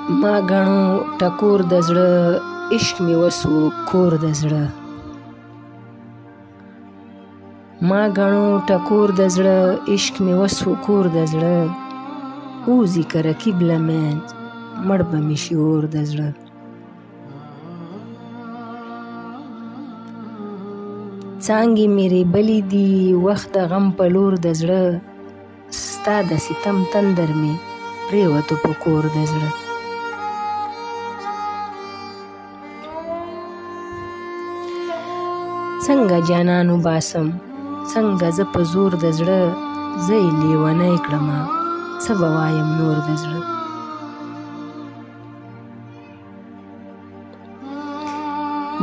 ما ګڼو ټکور د زړه عشق مې وسو کور د زړه ما ګڼو ټکور د زړه عشق مې وسو کور د زړه اوزي که رقیب له منځ مړ به مې شي اور د زړه څانګې مې رېبلې دي وخت د غم په لور د زړه ستا د ستم تندر مې پرېوتو په کور د زړه څنګه جانان وباسم څنګه زه په زور د زړه زه یې لیونی کړمه څه به وایم نور د زړه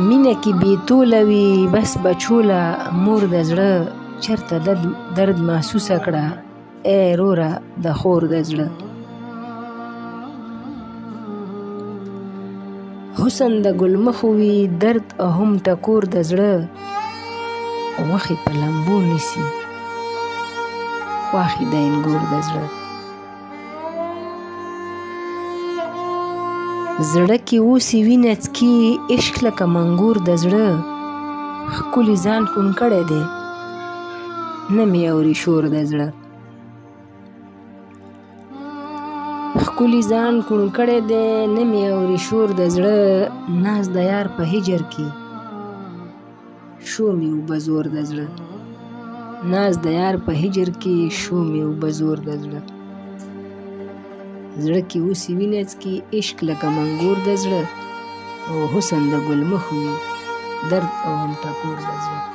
مینه کې بېتوله وي بس بچوله مور د زړه چېرته درد محسوسه کړه ای وروره د خور د زړه حسن د ګلمخو وي درد هم ټکور د زړه غوښې په لمبو نیسي خواښې د انګور د زړه زړه کې اوسې وینه څکي عشق لکه منګور د زړه ښکلي ځان کوڼ کړی دی نه مې اوري شور د زړه ښکلي ځان کوڼ کړی دی نه مې اوري شور د زړه ناز د یار په هجر کې شو مې اوبه زور د زړه ناز د یار په هجر کې شو مې اوبه زور د زړه زړه کې اوسې وینه څکي عشق لکه منګور د زړه او حسن د ګل مخ وي درد او هم ټکور د زړه